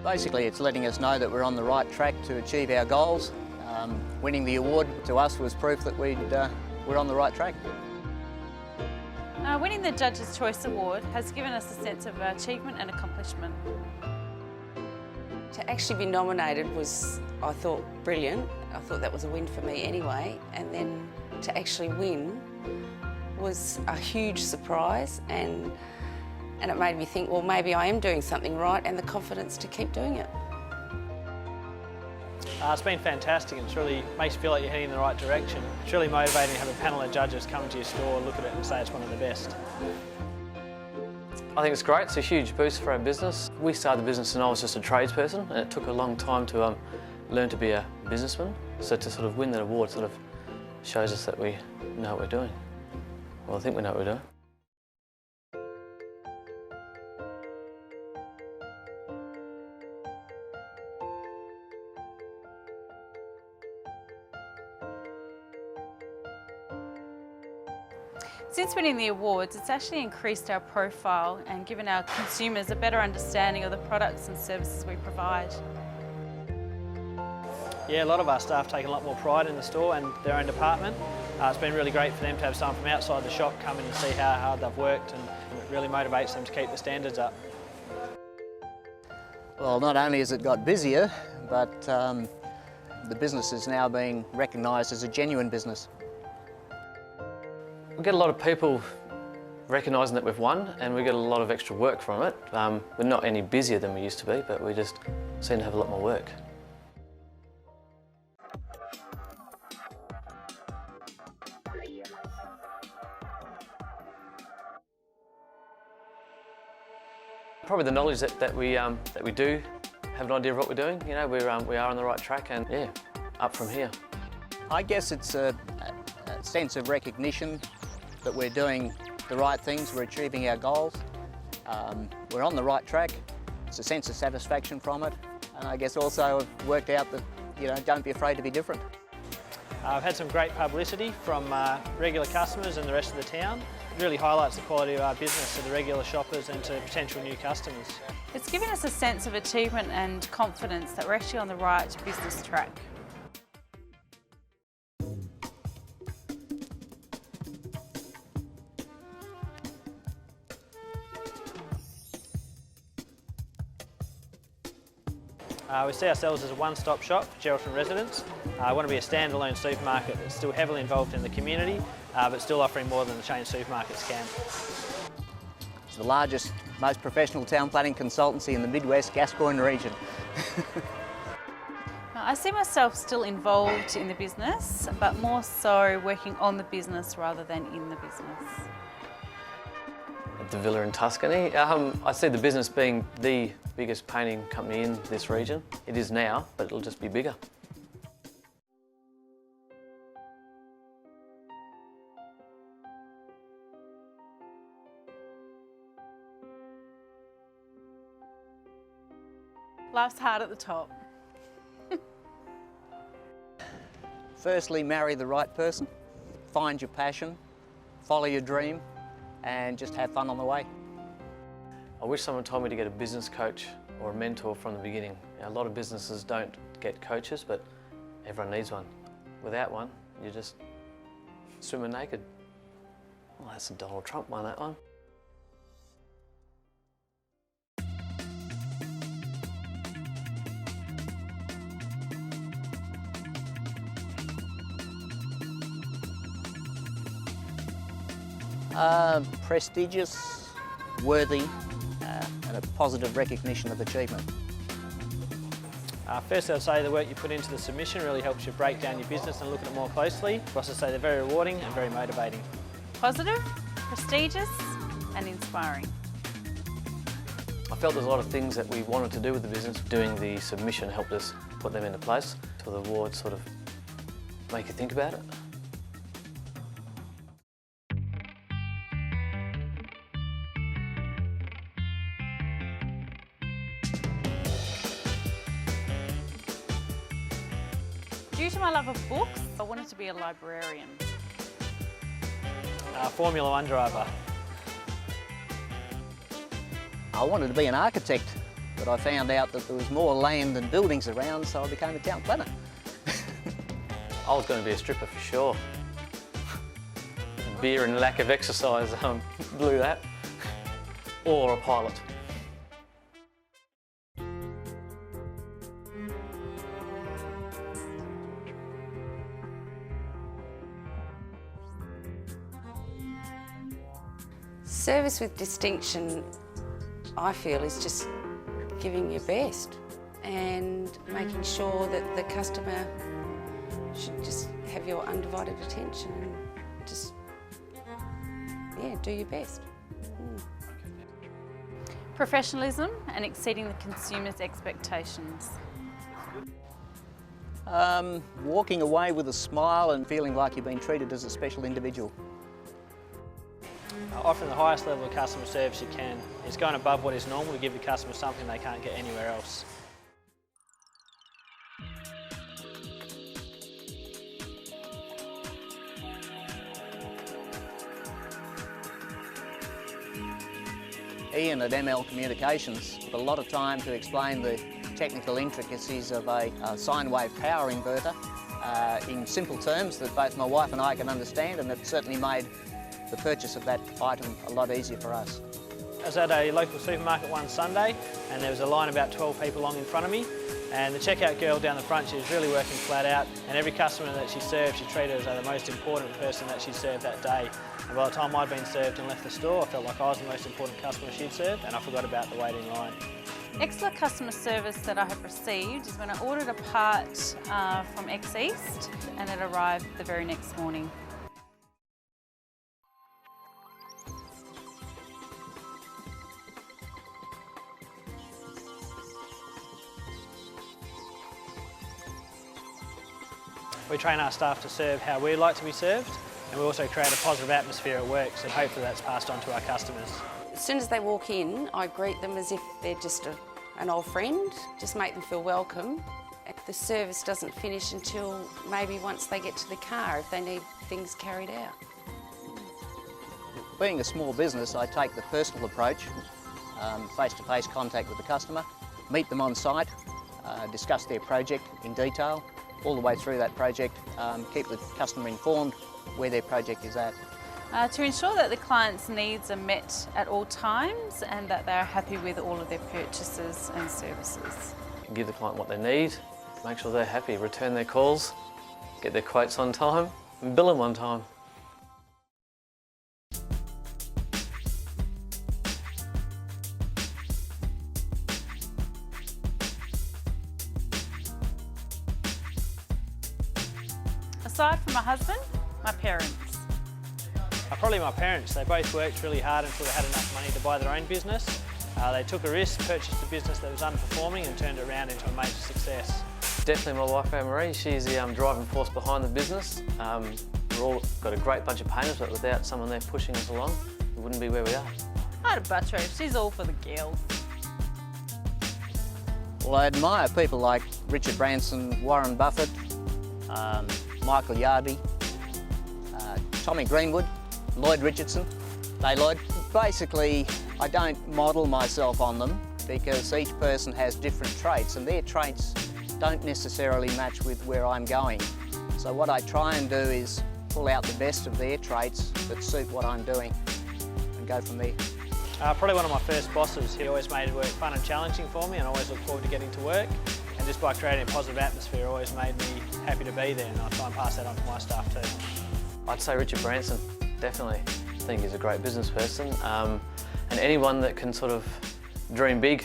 Basically, it's letting us know that we're on the right track to achieve our goals. Winning the award to us was proof that we're on the right track. Winning the Judges' Choice Award has given us a sense of achievement and accomplishment. To actually be nominated was, I thought, brilliant. I thought that was a win for me anyway. And then to actually win was a huge surprise, and it made me think, well, maybe I am doing something right, and the confidence to keep doing it. It's been fantastic, and it really makes you feel like you're heading in the right direction. It's really motivating to have a panel of judges come to your store, look at it and say it's one of the best. I think it's great. It's a huge boost for our business. We started the business and I was just a tradesperson, and it took a long time to learn to be a businessman. So to sort of win that award sort of shows us that we know what we're doing. Well, I think we know what we're doing. Since winning the awards, it's actually increased our profile and given our consumers a better understanding of the products and services we provide. Yeah, a lot of our staff take a lot more pride in the store and their own department. It's been really great for them to have someone from outside the shop come in and see how hard they've worked, and it really motivates them to keep the standards up. Well, not only has it got busier, but the business is now being recognised as a genuine business. We get a lot of people recognising that we've won, and we get a lot of extra work from it. We're not any busier than we used to be, but we just seem to have a lot more work. Probably the knowledge that we do have an idea of what we're doing. You know, we are on the right track, and yeah, up from here. I guess it's a sense of recognition that we're doing the right things, we're achieving our goals, we're on the right track. It's a sense of satisfaction from it, and I guess also I've worked out that, you know, don't be afraid to be different. I've had some great publicity from regular customers and the rest of the town. It really highlights the quality of our business to the regular shoppers and to potential new customers. It's given us a sense of achievement and confidence that we're actually on the right business track. We see ourselves as a one-stop shop for Geraldton residents. I want to be a standalone supermarket that's still heavily involved in the community, but still offering more than the chain supermarkets can. It's the largest, most professional town planning consultancy in the Midwest Gascoyne region. I see myself still involved in the business, but more so working on the business rather than in the business. At the Villa in Tuscany, I see the business being the biggest painting company in this region. It is now, but it'll just be bigger. Life's hard at the top. Firstly, marry the right person, find your passion, follow your dream, and just have fun on the way. I wish someone told me to get a business coach or a mentor from the beginning. You know, a lot of businesses don't get coaches, but everyone needs one. Without one, you're just swimming naked. Well, that's a Donald Trump one, that one. Prestigious, worthy, and a positive recognition of achievement. First, I'd say the work you put into the submission really helps you break down your business and look at it more closely. I also say they're very rewarding and very motivating. Positive, prestigious and inspiring. I felt there's a lot of things that we wanted to do with the business. Doing the submission helped us put them into place. So the awards sort of make you think about it. Due to my love of books, I wanted to be a librarian. Formula One driver. I wanted to be an architect. but I found out that there was more land than buildings around, so I became a town planner. I was going to be a stripper for sure. Beer and lack of exercise blew that. Or a pilot. Service with distinction, I feel, is just giving your best and making sure that the customer should just have your undivided attention and just, yeah, do your best. Professionalism and exceeding the consumer's expectations. Walking away with a smile and feeling like you've been treated as a special individual. Offering the highest level of customer service you can is going above what is normal to give the customer something they can't get anywhere else. Ian at ML Communications took a lot of time to explain the technical intricacies of a sine wave power inverter in simple terms that both my wife and I can understand, and it certainly made the purchase of that item a lot easier for us. I was at a local supermarket one Sunday and there was a line about 12 people long in front of me, and the checkout girl down the front, she was really working flat out, and every customer that she served, she treated as the most important person that she served that day. And by the time I'd been served and left the store, I felt like I was the most important customer she'd served, and I forgot about the waiting line. Excellent customer service that I have received is when I ordered a part from X East and it arrived the very next morning. We train our staff to serve how we'd like to be served, and we also create a positive atmosphere at work, so hopefully that's passed on to our customers. As soon as they walk in, I greet them as if they're just an old friend, just make them feel welcome. The service doesn't finish until maybe once they get to the car, if they need things carried out. Being a small business, I take the personal approach, face-to-face contact with the customer, meet them on site, discuss their project in detail, all the way through that project, keep the customer informed where their project is at. To ensure that the client's needs are met at all times and that they are happy with all of their purchases and services. Give the client what they need, make sure they're happy, return their calls, get their quotes on time, and bill them on time. Aside from my husband, my parents. Probably my parents. They both worked really hard until they had enough money to buy their own business. They took a risk, purchased a business that was underperforming and turned it around into a major success. Definitely my wife Anne-Marie, she's the driving force behind the business. We've all got a great bunch of painters, but without someone there pushing us along, we wouldn't be where we are. I'd butter her, she's all for the girls. Well, I admire people like Richard Branson, Warren Buffett, Michael Yardley, Tommy Greenwood, Lloyd Richardson. Lloyd. Basically, I don't model myself on them because each person has different traits and their traits don't necessarily match with where I'm going. So what I try and do is pull out the best of their traits that suit what I'm doing and go from there. Probably one of my first bosses. He always made work fun and challenging for me, and I always look forward to getting to work. And just by creating a positive atmosphere always made me happy to be there, and I try and pass that on to my staff too. I'd say Richard Branson, definitely. I think he's a great business person, and anyone that can sort of dream big